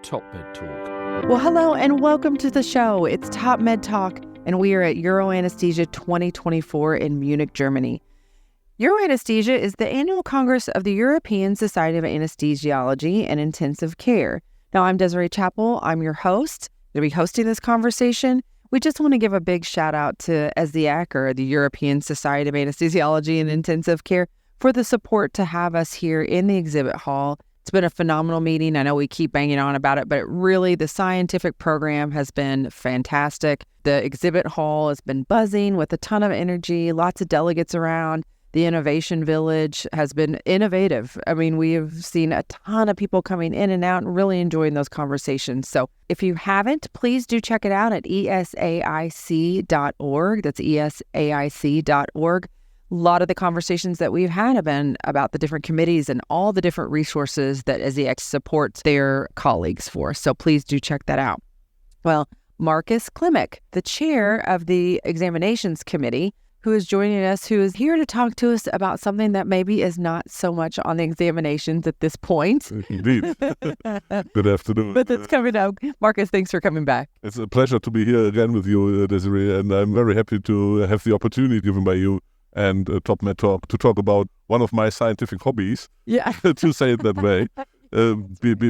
Top Med Talk. Well, hello and welcome to the show. It's Top Med Talk, and we are at Euroanaesthesia 2024 in Munich, Germany. Euroanaesthesia is the annual congress of the European Society of Anesthesiology and Intensive Care. Now, I'm Desiree Chappell. I'm your host. I'll be hosting this conversation. We just want to give a big shout out to ESICM, or the European Society of Anesthesiology and Intensive Care, for the support to have us here in the exhibit hall. It's been a phenomenal meeting. I know we keep banging on about it, but really the scientific program has been fantastic. The exhibit hall has been buzzing with a ton of energy, lots of delegates around. The Innovation Village has been innovative. I mean, we have seen a ton of people coming in and out and really enjoying those conversations. So if you haven't, please do check it out at ESAIC.org. That's ESAIC.org. A lot of the conversations that we've had have been about the different committees and all the different resources that ESICM supports their colleagues for. So please do check that out. Well, Marcus Klimek, the chair of the Examinations Committee, who is joining us, who is here to talk to us about something that maybe is not so much on the examinations at this point. Indeed. Good afternoon. But it's coming up. Marcus, thanks for coming back. It's a pleasure to be here again with you, Desiree, and I'm very happy to have the opportunity given by you and Top Med Talk to talk about one of my scientific hobbies, to say it that way.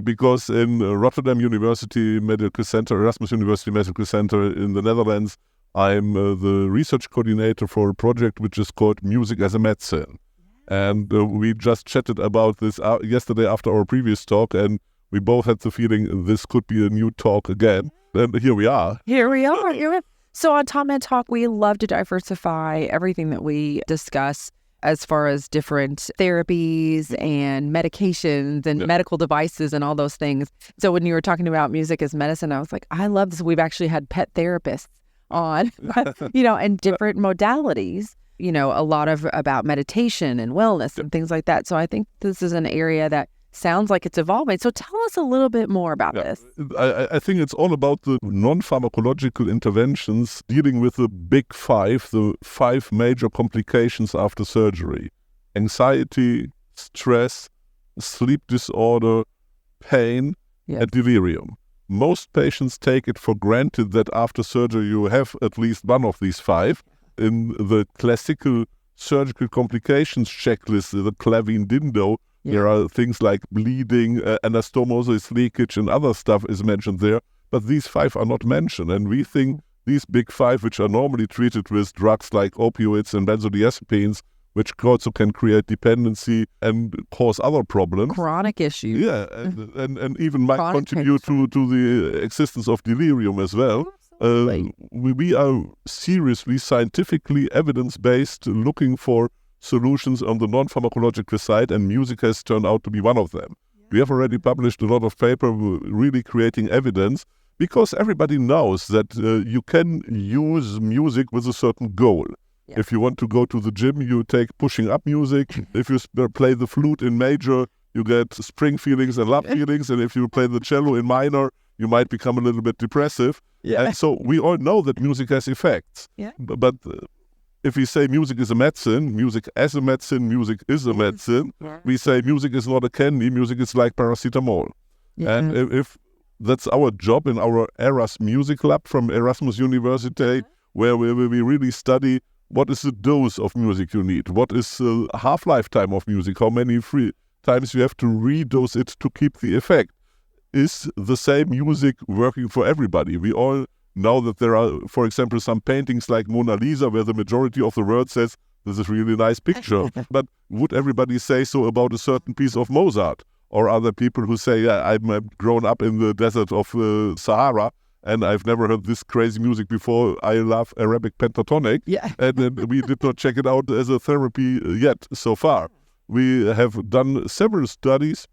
Because in Rotterdam University Medical Center, Erasmus University Medical Center in the Netherlands, I'm the research coordinator for a project which is called Music as a Medicine. And we just chatted about this yesterday after our previous talk, and we both had the feeling this could be a new talk again. And here we are. So on Top Med Talk, we love to diversify everything that we discuss as far as different therapies and medications and medical devices and all those things. So when you were talking about music as medicine, I was like, I love this. We've actually had pet therapists on, and different modalities, a lot of about meditation and wellness and things like that. So I think this is an area that sounds like it's evolving. So tell us a little bit more about this. I think it's all about the non-pharmacological interventions dealing with the big five, the five major complications after surgery: anxiety, stress, sleep disorder, pain, and delirium. Most patients take it for granted that after surgery you have at least one of these five. In the classical surgical complications checklist, the Clavine Dindo, there are things like bleeding, anastomosis, leakage, and other stuff is mentioned there. But these five are not mentioned. And we think these big five, which are normally treated with drugs like opioids and benzodiazepines, which also can create dependency and cause other problems. Chronic issues. Yeah, and even might contribute to the existence of delirium as well. We are seriously, scientifically, evidence-based, looking for solutions on the non-pharmacological side, and music has turned out to be one of them. We have already published a lot of paper really creating evidence, because everybody knows that you can use music with a certain goal. If you want to go to the gym, you take pushing up music. If you play the flute in major, you get spring feelings and love feelings. And if you play the cello in minor, you might become a little bit depressive. And so we all know that music has effects. But if we say music is a medicine, music as a medicine, music is a medicine, we say music is not a candy, music is like paracetamol. And if that's our job in our Erasmus Music Lab from Erasmus University, where we really study what is the dose of music you need, what is the half-life time of music, how many times you have to redose it to keep the effect. Is the same music working for everybody? We all know that there are, for example, some paintings like Mona Lisa where the majority of the world says, this is a really nice picture. But would everybody say so about a certain piece of Mozart? Or are there people who say, I'm grown up in the desert of Sahara and I've never heard this crazy music before. I love Arabic pentatonic. And we did not check it out as a therapy yet so far. We have done several studies,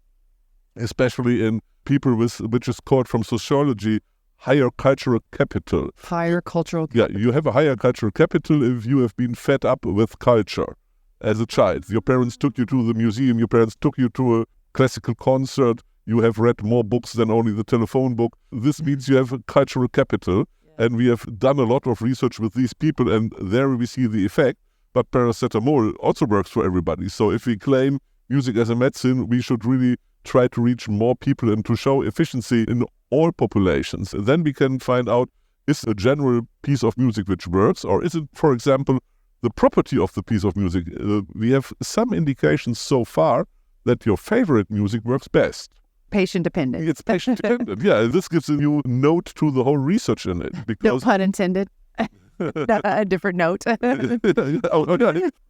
especially in people with, which is called from sociology, higher cultural capital. Higher cultural capital. Yeah, you have a higher cultural capital if you have been fed up with culture as a child. Your parents took you to the museum, your parents took you to a classical concert, you have read more books than only the telephone book. This means you have a cultural capital, and we have done a lot of research with these people, and there we see the effect. But paracetamol also works for everybody. So if we claim music as a medicine, we should really try to reach more people and to show efficiency in all populations. And then we can find out, is a general piece of music which works, or is it, for example, the property of the piece of music? We have some indications so far that your favorite music works best. Patient dependent. It's patient dependent. Yeah, this gives a new note to the whole research in it. No pun intended. A different note.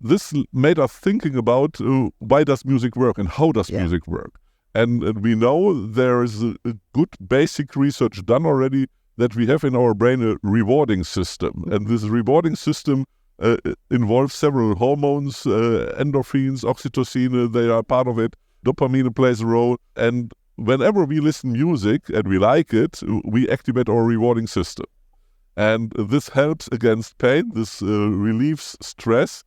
This made us thinking about why does music work and how does music work. And we know there is a good basic research done already that we have in our brain a rewarding system. And this rewarding system involves several hormones, endorphins, oxytocin, they are part of it. Dopamine plays a role. And whenever we listen music and we like it, we activate our rewarding system. And this helps against pain, this relieves stress.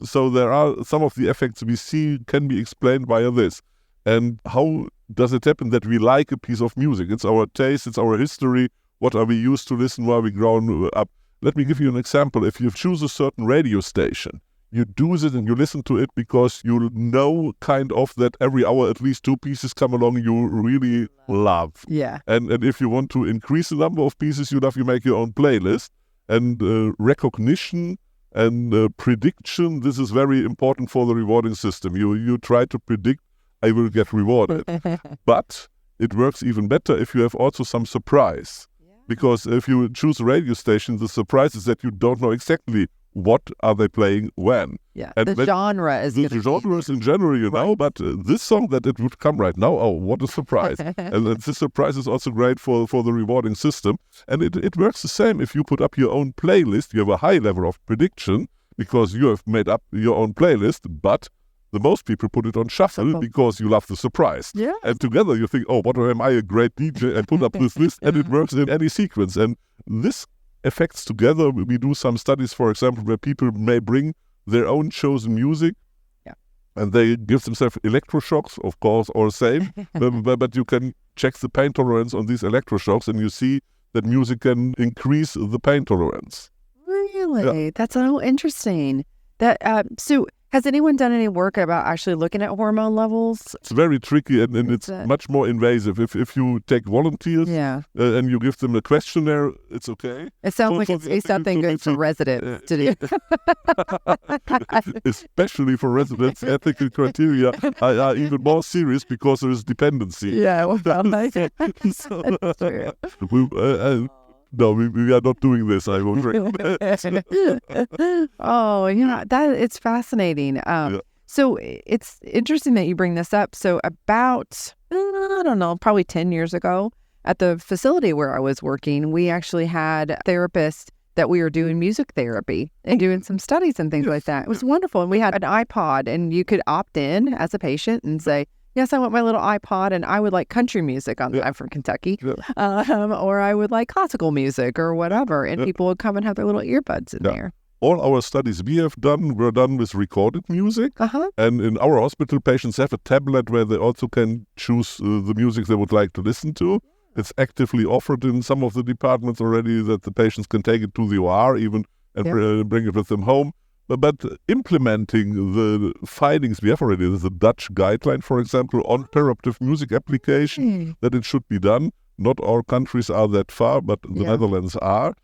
So there are some of the effects we see can be explained via this. And how does it happen that we like a piece of music? It's our taste, it's our history. What are we used to listen while we grown up? Let me give you an example. If you choose a certain radio station, you do it and you listen to it because you know kind of that every hour at least 2 pieces come along you really love. Yeah. And if you want to increase the number of pieces you love, you make your own playlist. And recognition and prediction, this is very important for the rewarding system. You try to predict, I will get rewarded. But it works even better if you have also some surprise. Because if you choose a radio station, the surprise is that you don't know exactly what are they playing when. Yeah, and the genre is the genre is in general, you know, but this song that it would come right now, oh, what a surprise. And this surprise is also great for the rewarding system. And it works the same if you put up your own playlist. You have a high level of prediction because you have made up your own playlist, but the most people put it on shuffle because you love the surprise. Yeah. And together you think, oh, what am I, a great DJ? And put up this list and it works in any sequence. And this effects together, we do some studies, for example, where people may bring their own chosen music and they give themselves electroshocks, of course, or same. but you can check the pain tolerance on these electroshocks and you see that music can increase the pain tolerance. Really? Yeah. That's so interesting. So has anyone done any work about actually looking at hormone levels? It's very tricky and it's much more invasive. If you take volunteers and you give them a questionnaire, it's okay. It sounds like it's something good for residents to do. Especially for residents, ethical criteria are even more serious because there is dependency. Yeah, well, that's true. No, we are not doing this. I won't recommend. Oh, it's fascinating. So it's interesting that you bring this up. So about, I don't know, probably 10 years ago at the facility where I was working, we actually had therapists that we were doing music therapy and doing some studies and things like that. It was wonderful. And we had an iPod and you could opt in as a patient and say, yes, I want my little iPod and I would like country music. I'm from Kentucky. Or I would like classical music or whatever. And people would come and have their little earbuds in there. All our studies we have done were done with recorded music. And in our hospital, patients have a tablet where they also can choose the music they would like to listen to. It's actively offered in some of the departments already that the patients can take it to the OR even and bring it with them home. But implementing the findings we have already, there's a Dutch guideline, for example, on perioperative music application, that it should be done. Not all countries are that far, but the Netherlands are.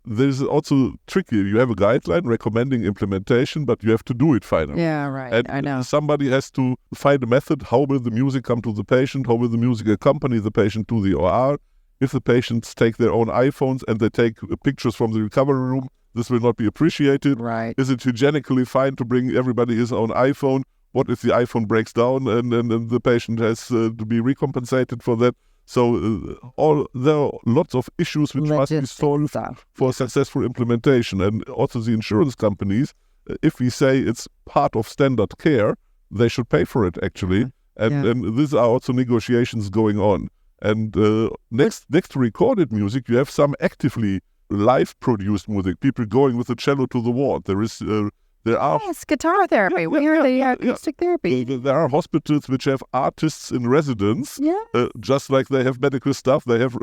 There's also tricky. You have a guideline recommending implementation, but you have to do it finally. Yeah, right. And I know. Somebody has to find a method. How will the music come to the patient? How will the music accompany the patient to the OR? If the patients take their own iPhones and they take pictures from the recovery room, this will not be appreciated. Right. Is it hygienically fine to bring everybody his own iPhone? What if the iPhone breaks down and the patient has to be recompensated for that? So there are lots of issues which must be solved for successful implementation. And also the insurance companies, if we say it's part of standard care, they should pay for it actually. And these are also negotiations going on. And next to recorded music, you have some actively live-produced music. People going with a cello to the ward. There are guitar therapy. We hear the acoustic therapy. There are hospitals which have artists in residence. Just like they have medical staff, they have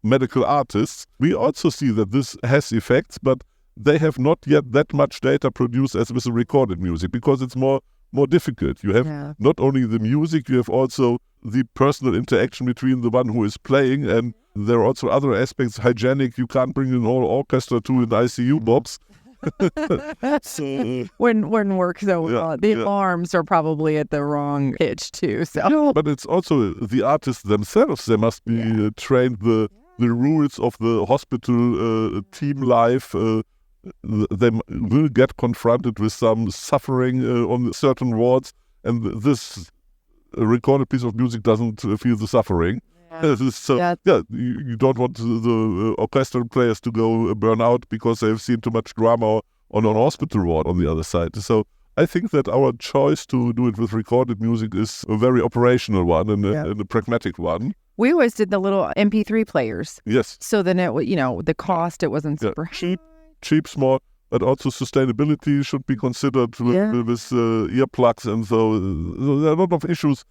medical artists. We also see that this has effects, but they have not yet that much data produced as with the recorded music because it's more difficult. You have not only the music, you have also the personal interaction between the one who is playing, and there are also other aspects, hygienic. You can't bring an whole orchestra to an ICU box. So, wouldn't work so well. The alarms are probably at the wrong pitch too. So, no, but it's also the artists themselves. They must be trained the rules of the hospital team life. They will get confronted with some suffering on certain wards, and this recorded piece of music doesn't feel the suffering. So you don't want the orchestral players to go burn out because they've seen too much drama on an hospital ward on the other side. So I think that our choice to do it with recorded music is a very operational one and a pragmatic one. We always did the little MP3 players. Yes. So then it, the cost, it wasn't super cheap, small, but also sustainability should be considered with earplugs, and so there are a lot of issues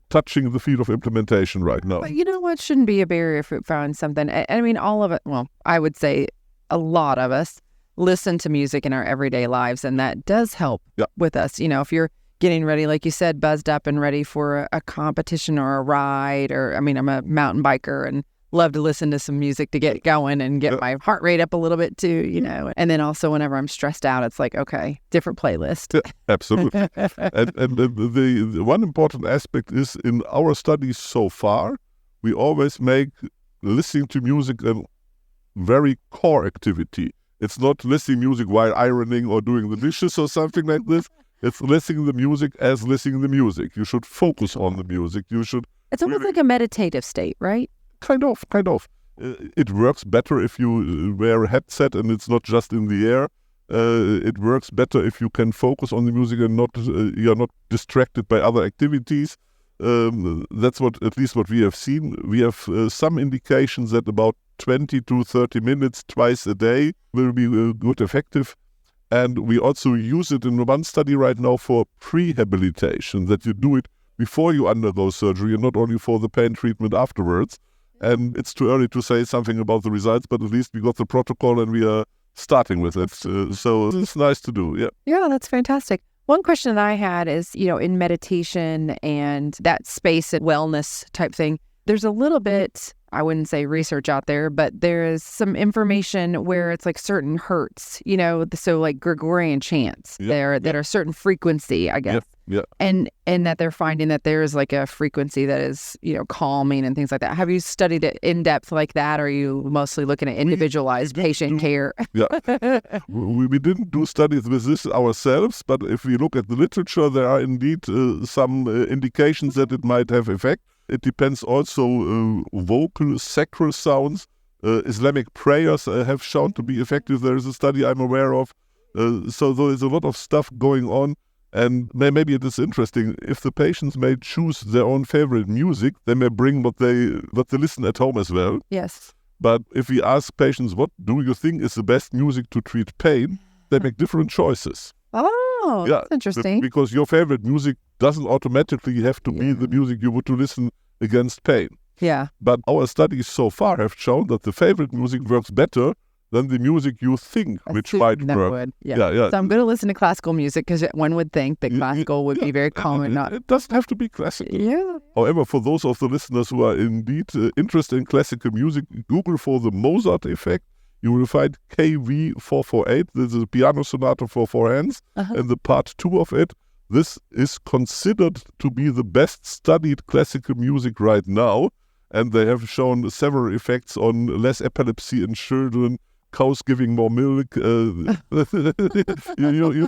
touching the field of implementation right now. But you know what shouldn't be a barrier if we found something. I mean, all of it, well, I would say a lot of us listen to music in our everyday lives, and that does help with us. If you're getting ready, like you said, buzzed up and ready for a competition or a ride, or, I mean, I'm a mountain biker and love to listen to some music to get going and get my heart rate up a little bit too, And then also whenever I'm stressed out, it's like, okay, different playlist. Yeah, absolutely. and the one important aspect is in our studies so far, we always make listening to music a very core activity. It's not listening music while ironing or doing the dishes or something like this. It's listening the music as listening the music. You should focus on the music. It's almost like a meditative state, right? Kind of. It works better if you wear a headset and it's not just in the air. It works better if you can focus on the music and you're not distracted by other activities. That's at least what we have seen. We have some indications that about 20 to 30 minutes twice a day will be good effective. And we also use it in one study right now for prehabilitation, that you do it before you undergo surgery and not only for the pain treatment afterwards. And it's too early to say something about the results, but at least we got the protocol and we are starting with it. So it's nice to do, Yeah, that's fantastic. One question that I had is, in meditation and that space and wellness type thing, there's a little bit, I wouldn't say research out there, but there is some information where it's like certain hertz, so like Gregorian chants that are certain frequency, I guess. Yeah. And that they're finding that there is like a frequency that is, calming and things like that. Have you studied it in depth like that? Or are you mostly looking at individualized patient care? We didn't do studies with this ourselves, but if we look at the literature, there are indeed some indications that it might have effect. It depends also vocal, sacral sounds. Islamic prayers have shown to be effective. There is a study I'm aware of. So there is a lot of stuff going on. And maybe it is interesting, if the patients may choose their own favorite music, they may bring what they listen at home as well. Yes. But if we ask patients, what do you think is the best music to treat pain, they make different choices. Oh, that's interesting. Because your favorite music doesn't automatically have to be the music you would to listen against pain. Yeah. But our studies so far have shown that the favorite music works better than the music you think which might work. Would. Yeah. So I'm going to listen to classical music because one would think that classical would be very calm and not. It doesn't have to be classical. Yeah. However, for those of the listeners who are indeed interested in classical music, Google for the Mozart effect. You will find KV448. This is a piano sonata for four hands, and the part 2 of it. This is considered to be the best studied classical music right now, and they have shown several effects on less epilepsy in children, cows giving more milk. You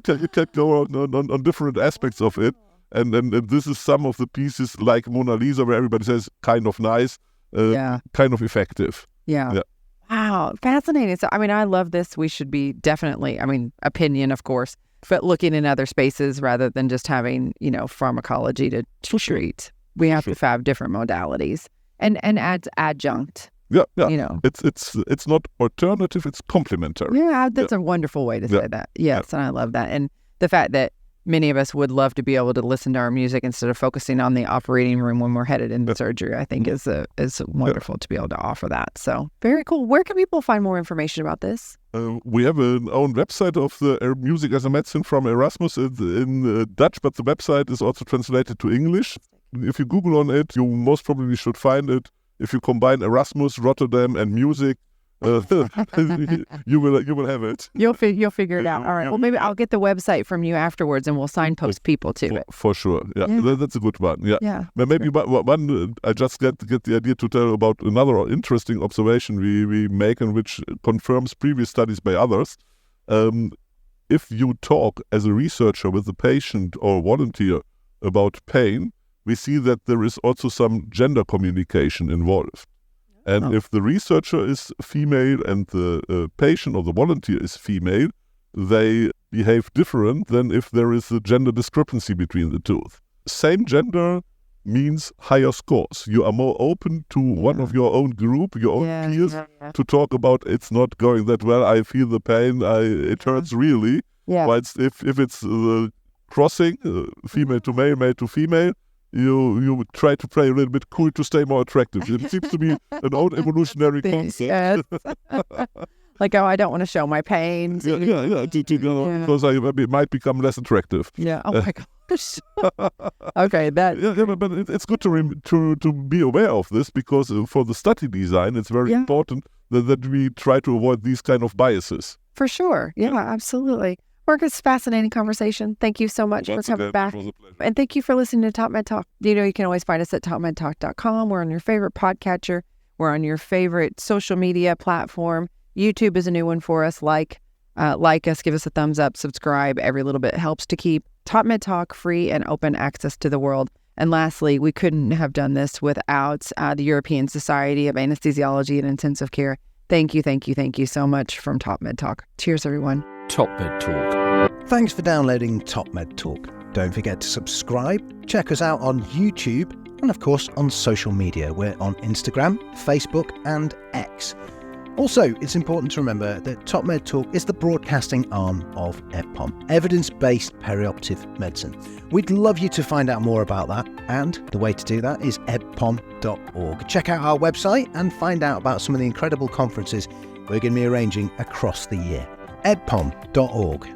can go on different aspects of it, and this is some of the pieces like Mona Lisa, where everybody says kind of nice, kind of effective. Yeah. Wow, fascinating. So, I love this. We should be definitely, opinion, of course, but looking in other spaces rather than just having, pharmacology to treat. We have to have different modalities and adjunct. Yeah. It's not alternative, it's complementary. Yeah, that's a wonderful way to say that. Yes, and I love that. And the fact that many of us would love to be able to listen to our music instead of focusing on the operating room when we're headed into surgery, I think is wonderful to be able to offer that. So very cool. Where can people find more information about this? We have an own website of the Music as a Medicine from Erasmus in Dutch, but the website is also translated to English. if you Google on it, you most probably should find it. If you combine Erasmus, Rotterdam, and music, you will have it. You'll figure it out. All right. Well, maybe I'll get the website from you afterwards, and we'll signpost people to it. For sure. Yeah. That's a good one. Yeah. But maybe one. I just get the idea to tell about another interesting observation we make, and which confirms previous studies by others. If you talk as a researcher with a patient or volunteer about pain, we see that there is also some gender communication involved. And if the researcher is female and the patient or the volunteer is female, they behave different than if there is a gender discrepancy between the two. Same gender means higher scores. You are more open to one of your own group, your own peers, to talk about it's not going that well, I feel the pain, it hurts really. Yeah. Whilst if it's crossing, female to male, male to female, you try to play a little bit cool to stay more attractive. It seems to be an old evolutionary concept. Yes. Like, I don't want to show my pain. Because I might become less attractive. Yeah. Oh my gosh. Okay. But it's good to be aware of this, because for the study design, it's very important that we try to avoid these kind of biases. For sure. Yeah, absolutely. Marcus, fascinating conversation. Thank you so much for coming back. And thank you for listening to Top Med Talk. You can always find us at topmedtalk.com. We're on your favorite podcatcher. We're on your favorite social media platform. YouTube is a new one for us. Like us, give us a thumbs up, subscribe. Every little bit helps to keep Top Med Talk free and open access to the world. And lastly, we couldn't have done this without the European Society of Anesthesiology and Intensive Care. Thank you so much from Top Med Talk. Cheers, everyone. Top Med Talk. Thanks for downloading Top Med Talk. Don't forget to subscribe, check us out on YouTube, and of course on social media. We're on Instagram, Facebook, and X. Also, it's important to remember that Top Med Talk is the broadcasting arm of EPPOM, evidence-based perioperative medicine. We'd love you to find out more about that, and the way to do that is eppom.org. Check out our website and find out about some of the incredible conferences we're going to be arranging across the year. eppom.org.